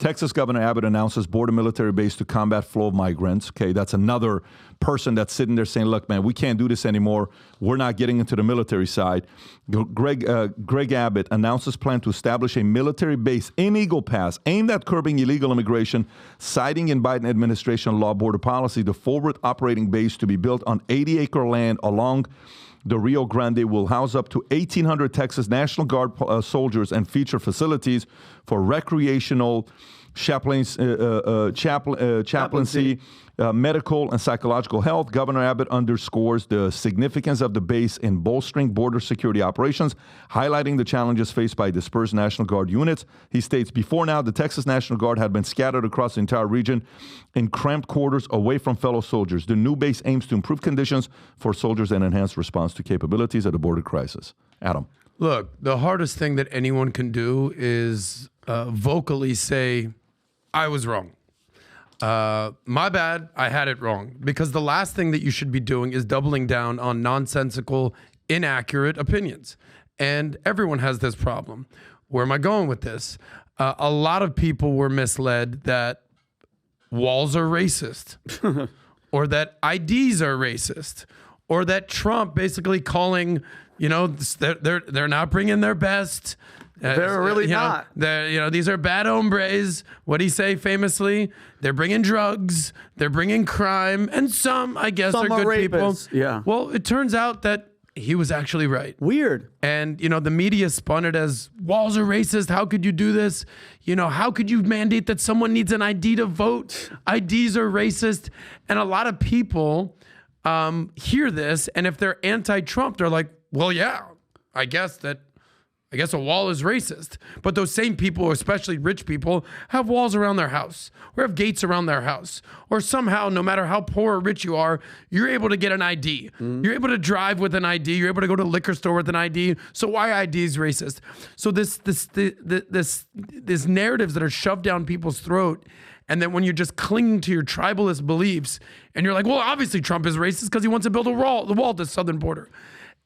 Texas Governor Abbott announces border military base to combat flow of migrants. Okay, that's another person that's sitting there saying, look, man, we can't do this anymore. We're not getting into the military side. Greg Abbott announces plan to establish a military base in Eagle Pass aimed at curbing illegal immigration, citing in Biden administration law border policy. The forward operating base to be built on 80-acre land along the Rio Grande will house up to 1,800 Texas National Guard soldiers and feature facilities for recreational chaplaincy, medical and psychological health. Governor Abbott underscores the significance of the base in bolstering border security operations, highlighting the challenges faced by dispersed National Guard units. He states, before now, the Texas National Guard had been scattered across the entire region in cramped quarters away from fellow soldiers. The new base aims to improve conditions for soldiers and enhance response to capabilities at a border crisis. Adam. Look, the hardest thing that anyone can do is vocally say, I was wrong. My bad, I had it wrong. Because the last thing that you should be doing is doubling down on nonsensical, inaccurate opinions. And everyone has this problem. Where am I going with this? A lot of people were misled that walls are racist, or that IDs are racist, or that Trump basically calling, they're not bringing their best. They're really not. These are bad hombres. What'd he say famously? They're bringing drugs. They're bringing crime. And some, I guess, some are good people. Yeah. Well, it turns out that he was actually right. Weird. And, the media spun it as walls are racist. How could you do this? How could you mandate that someone needs an ID to vote? IDs are racist. And a lot of people hear this. And if they're anti-Trump, they're like, well, yeah, I guess a wall is racist. But those same people, especially rich people, have walls around their house or have gates around their house. Or somehow, no matter how poor or rich you are, you're able to get an ID. You're able to drive with an ID. You're able to go to a liquor store with an ID. So why ID is racist? So this narratives that are shoved down people's throat, and then when you're just clinging to your tribalist beliefs, and you're like, well, obviously Trump is racist because he wants to build the wall to the southern border.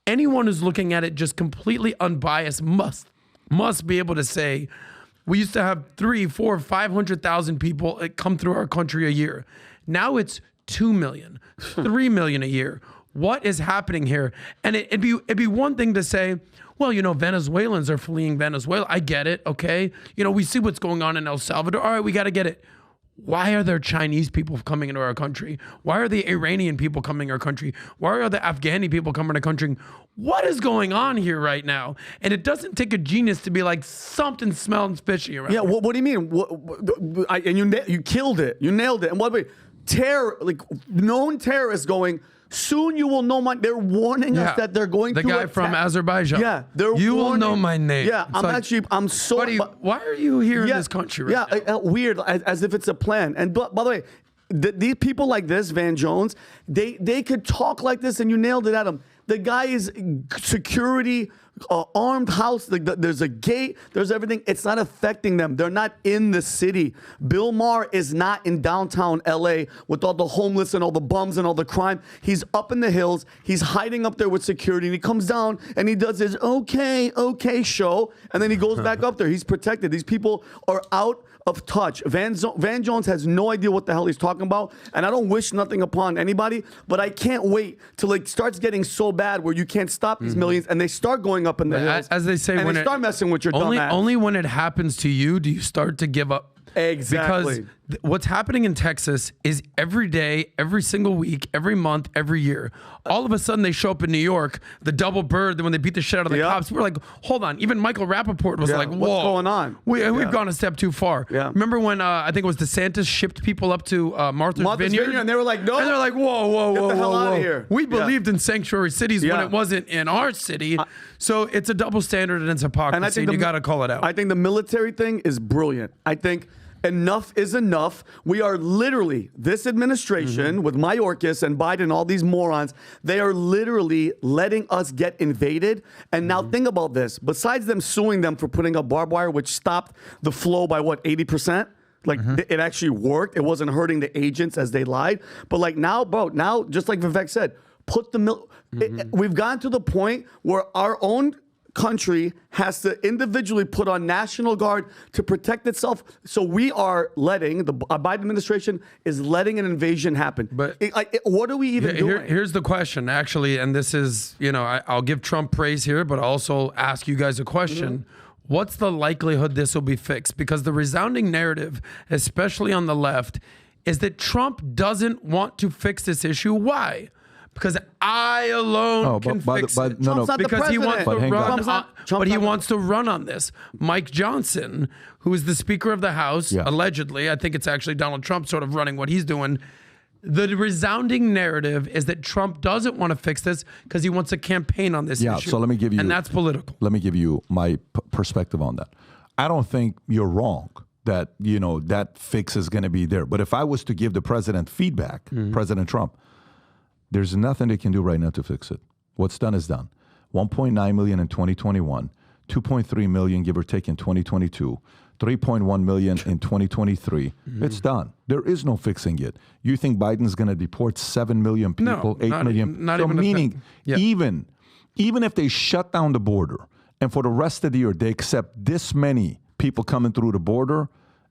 Anyone who's looking at it just completely unbiased must be able to say, we used to have 300,000, 400,000, 500,000 people come through our country a year. Now it's 2 million, 3 million a year. What is happening here? And it'd be one thing to say, well, Venezuelans are fleeing Venezuela. I get it, okay? We see what's going on in El Salvador. All right, we got to get it. Why are there Chinese people coming into our country? Why are the Iranian people coming to our country? Why are the Afghani people coming to our country? What is going on here right now? And it doesn't take a genius to be like, something smells fishy around. Yeah, what do you mean? You killed it. You nailed it. And known terrorists going, soon you will know my. They're warning us that they're going to. The guy from Azerbaijan. Yeah, you will know my name. Yeah, I'm so. Why are you here in this country right now? Weird, as if it's a plan. And by the way, these people like this, Van Jones, they could talk like this, and you nailed it, Adam. The guy is security, armed house. There's a gate. There's everything. It's not affecting them. They're not in the city. Bill Maher is not in downtown L.A. with all the homeless and all the bums and all the crime. He's up in the hills. He's hiding up there with security. And he comes down and he does his okay show. And then he goes back up there. He's protected. These people are out of touch. Van Jones has no idea what the hell he's talking about, and I don't wish nothing upon anybody, but I can't wait till it starts getting so bad where you can't stop these millions, and they start going up in the hills. As they say, and when they start messing with your dumb ass. Only when it happens to you do you start to give up. Exactly. Because what's happening in Texas is every day, every single week, every month, every year. All of a sudden, they show up in New York, the double bird, when they beat the shit out of the cops. We're like, hold on. Even Michael Rappaport was like, whoa. What's going on? We've gone a step too far. Yeah. Remember when I think it was DeSantis shipped people up to Martha's Vineyard? And they were like, no. And they're like, whoa. Get the hell out of here. We believed in sanctuary cities when it wasn't in our city. So it's a double standard and it's hypocrisy, and you got to call it out. I think the military thing is brilliant. I think enough is enough. We are literally, this administration with Mayorkas and Biden, all these morons, they are literally letting us get invaded. And now think about this. Besides them suing them for putting up barbed wire, which stopped the flow by 80%? Like it actually worked. It wasn't hurting the agents as they lied. But like now, just like Vivek said, put the we've gotten to the point where our own country has to individually put on National Guard to protect itself. So we are letting, the Biden administration is letting an invasion happen. But what are we even doing? Here's the question, actually, and this is, I'll give Trump praise here, but also ask you guys a question. What's the likelihood this will be fixed? Because the resounding narrative, especially on the left, is that Trump doesn't want to fix this issue. Why? Because I alone can fix it. Trump's not the Because he wants president. he wants to run on this. Mike Johnson, who is the Speaker of the House, allegedly, I think it's actually Donald Trump sort of running what he's doing. The resounding narrative is that Trump doesn't want to fix this because he wants a campaign on this issue. So let me give you, and that's political. Let me give you my perspective on that. I don't think you're wrong that that fix is going to be there. But if I was to give the president feedback, President Trump, there's nothing they can do right now to fix it. What's done is done. 1.9 million in 2021, 2.3 million, give or take, in 2022, 3.1 million in 2023. It's done. There is no fixing it. You think Biden's going to deport 7 million people, 8 million? Not so even meaning, even if they shut down the border and for the rest of the year they accept this many people coming through the border,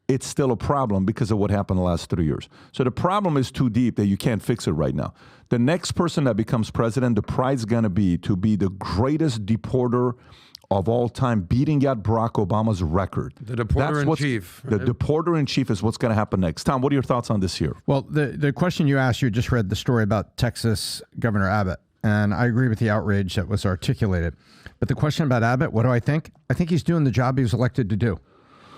it's still a problem because of what happened the last 3 years. So the problem is too deep that you can't fix it right now. The next person that becomes president, the prize is going to be the greatest deporter of all time, beating out Barack Obama's record. The deporter-in-chief. The deporter-in-chief is what's going to happen next. Tom, what are your thoughts on this here? Well, the question you asked, you just read the story about Texas Governor Abbott, and I agree with the outrage that was articulated. But the question about Abbott, what do I think? I think he's doing the job he was elected to do.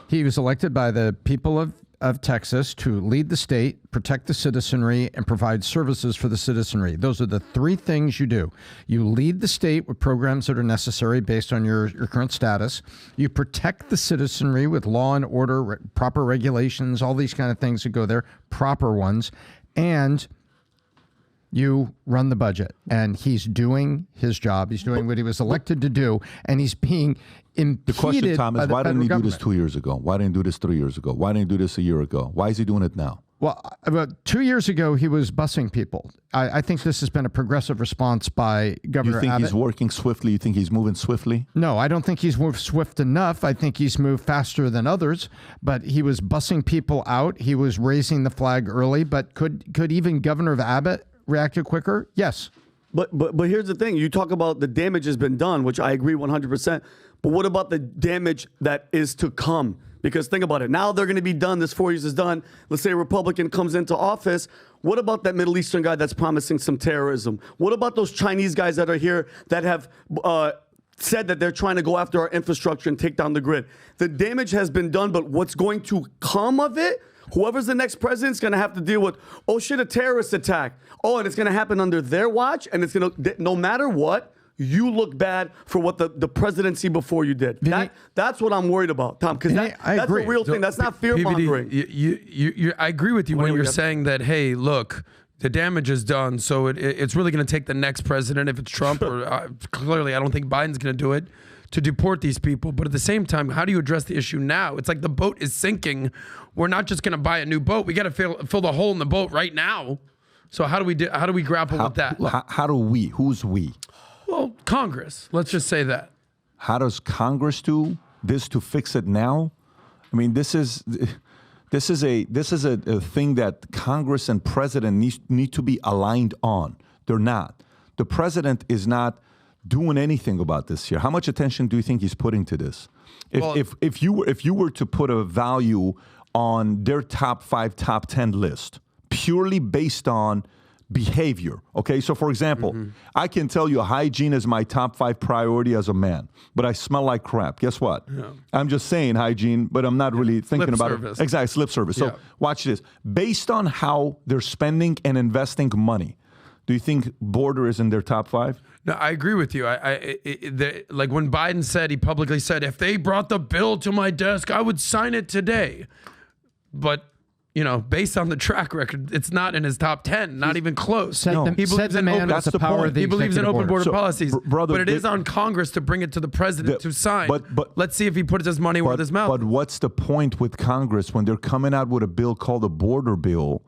He was elected by the people of Texas to lead the state, protect the citizenry, and provide services for the citizenry. Those are the three things you do. You lead the state with programs that are necessary based on your current status. You protect the citizenry with law and order, proper regulations, all these kind of things that go there, proper ones. And you run the budget. And he's doing his job. He's doing what he was elected to do. And he's being impeded. The question, Tom, is why didn't he do this 2 years ago? Why didn't he do this 3 years ago? Why didn't he do this a year ago? Why is he doing it now? Well, about 2 years ago, he was busing people. I think this has been a progressive response by Governor Abbott. You think he's working swiftly? You think he's moving swiftly? No, I don't think he's moved swift enough. I think he's moved faster than others, but he was busing people out. He was raising the flag early, but could even Governor Abbott reacted quicker? Yes. But here's the thing. You talk about the damage has been done, which I agree 100%. But what about the damage that is to come? Because think about it. Now they're going to be done. This 4 years is done. Let's say a Republican comes into office. What about that Middle Eastern guy that's promising some terrorism? What about those Chinese guys that are here that have said that they're trying to go after our infrastructure and take down the grid? The damage has been done, but what's going to come of it? Whoever's the next president's going to have to deal with, oh shit, a terrorist attack. Oh, and it's going to happen under their watch. And it's going to, no matter what, you look bad for what the presidency before you did. That's what I'm worried about, Tom, because that's a real thing. That's not fear-mongering. I agree with you when you're saying that, hey, look, the damage is done, so it's really going to take the next president, if it's Trump, or clearly I don't think Biden's going to do it, to deport these people. But at the same time, how do you address the issue now? It's like the boat is sinking. We're not just going to buy a new boat. We got to fill the hole in the boat right now. So how do we grapple with that? How do we? Who's we? Well, Congress. Let's just say that. How does Congress do this to fix it now? I mean, this is a thing that Congress and president need to be aligned on. They're not. The president is not doing anything about this here. How much attention do you think he's putting to this? If you were to put a value on their top 5, top 10 list, purely based on behavior. Okay, so for example, I can tell you hygiene is my top 5 priority as a man, but I smell like crap. Guess what? Yeah. I'm just saying hygiene, but I'm not really thinking about it. Exactly, slip service. So watch this. Based on how they're spending and investing money, do you think border is in their top 5? No, I agree with you. Like when Biden said, he publicly said, if they brought the bill to my desk, I would sign it today. But based on the track record, it's not in his top 10, not even close. He believes in open border policies, but it is on Congress to bring it to the president to sign. But let's see if he puts his money where his mouth. But what's the point with Congress when they're coming out with a bill called a border bill,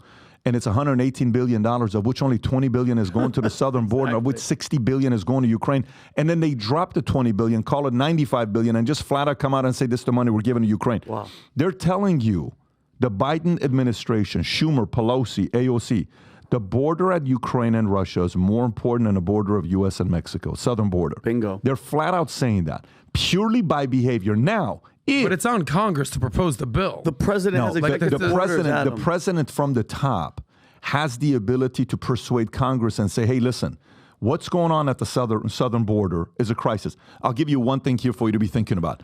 and it's $118 billion, of which only $20 billion is going to the southern border, of which $60 billion is going to Ukraine. And then they drop the $20 billion, call it $95 billion, and just flat out come out and say this is the money we're giving to Ukraine. Wow. They're telling you, the Biden administration, Schumer, Pelosi, AOC, the border at Ukraine and Russia is more important than the border of U.S. and Mexico, southern border. Bingo. They're flat out saying that, purely by behavior. Now, But it's on Congress to propose the bill. The president has the president from the top has the ability to persuade Congress and say, hey, listen, what's going on at the southern border is a crisis. I'll give you one thing here for you to be thinking about.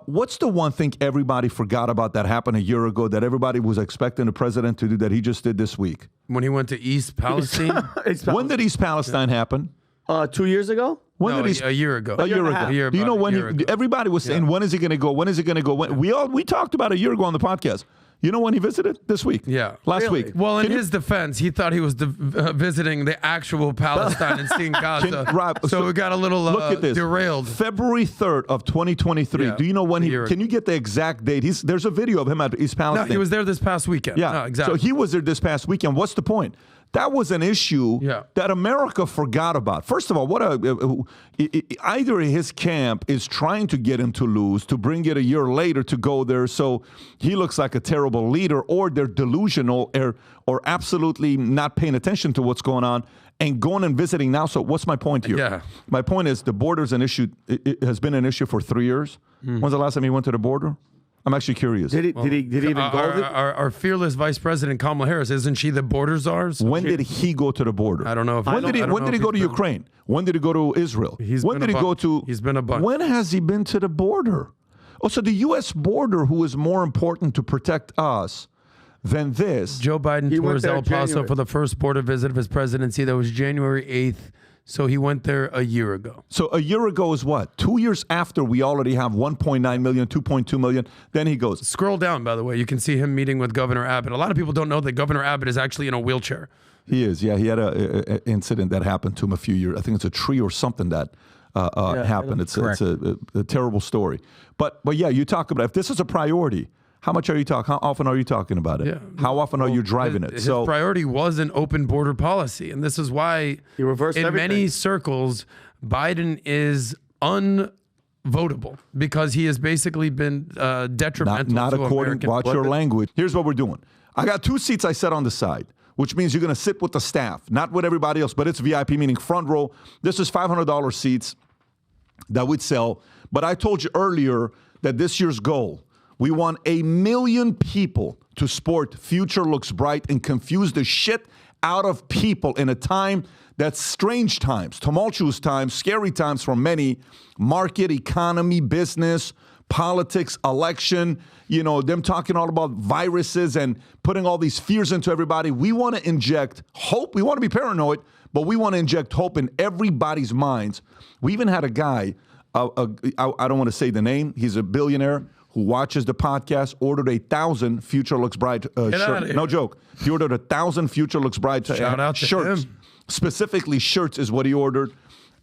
What's the one thing everybody forgot about that happened a year ago that everybody was expecting the president to do that he just did this week? When he went to East Palestine? When did East Palestine happen? 2 years ago? A year ago. A year ago. Do you know when everybody was saying, when is he going to go? When is he going to go? We talked about a year ago on the podcast. You know when he visited? This week. Yeah. Last week. Well, in his defense, he thought he was visiting the actual Palestine and seeing Gaza. So we got a little look at this. derailed. February 3rd of 2023. Yeah. Do you know when can you get the exact date? There's a video of him at East Palestine. No, he was there this past weekend. Yeah. No, exactly. So he was there this past weekend. What's the point? That was an issue that America forgot about. First of all, either his camp is trying to get him to lose, to bring it a year later to go there so he looks like a terrible leader, or they're delusional or absolutely not paying attention to what's going on and going and visiting now. So what's my point here? Yeah. My point is the border's an issue. It has been an issue for 3 years. When's the last time he went to the border? I'm actually curious. Did he even go? Our fearless Vice President Kamala Harris, isn't she the border czar? When did he go to the border? I don't know. When did he go to Ukraine? When did he go to Israel? When did he go to? He's been a bunch. When has he been to the border? Oh, so the U.S. border, who is more important to protect us than this? Joe Biden tours El Paso January. for the first border visit of his presidency. That was January 8th. So he went there a year ago. So a year ago is what? 2 years after we already have 1.9 million, 2.2 million. Then he goes. Scroll down, by the way. You can see him meeting with Governor Abbott. A lot of people don't know that Governor Abbott is actually in a wheelchair. He is. Yeah, he had an incident that happened to him a few years. I think it's a tree or something that happened. It's a terrible story. But yeah, you talk about if this is a priority. How much are you talking? How often are you talking about it? Yeah. How often are you driving it? His priority was an open border policy, and this is why He reversed in everything. many circles Biden is unvotable because he has basically been detrimental not to according. American. Watch your language. Here's what we're doing. I got 2 seats I set on the side, which means you're going to sit with the staff, not with everybody else, but it's VIP, meaning front row. This is $500 seats that we'd sell. But I told you earlier that this year's goal, we want 1 million people to sport Future Looks Bright and confuse the shit out of people in a time that's strange times, tumultuous times, scary times for many. Market, economy, business, politics, election, them talking all about viruses and putting all these fears into everybody. We want to inject hope. We want to be paranoid, but we want to inject hope in everybody's minds. We even had a guy, I don't want to say the name, he's a billionaire, who watches the podcast, ordered 1,000 Future Looks Bright shirts. No joke. He ordered 1,000 Future Looks Bright Shout out to shirts. him. Specifically, shirts is what he ordered.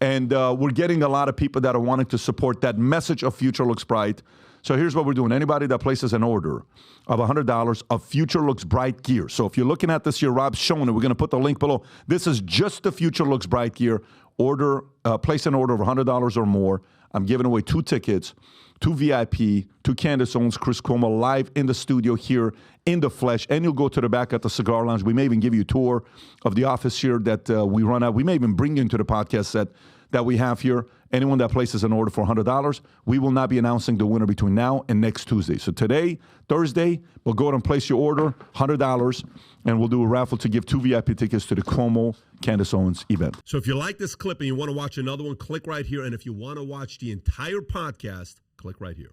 And we're getting a lot of people that are wanting to support that message of Future Looks Bright. So here's what we're doing. Anybody that places an order of $100 of Future Looks Bright gear. So if you're looking at this here, Rob's showing it. We're going to put the link below. This is just the Future Looks Bright gear. Place an order of $100 or more. I'm giving away 2 tickets, 2 VIP, 2 Candace Owens, Chris Cuomo live in the studio here in the flesh. And you'll go to the back at the cigar lounge. We may even give you a tour of the office here that we run out. We may even bring you into the podcast set that we have here. Anyone that places an order for $100, we will not be announcing the winner between now and next Tuesday. So today, Thursday, we'll go ahead and place your order, $100, and we'll do a raffle to give 2 VIP tickets to the Cuomo Candace Owens event. So if you like this clip and you want to watch another one, click right here. And if you want to watch the entire podcast, click right here.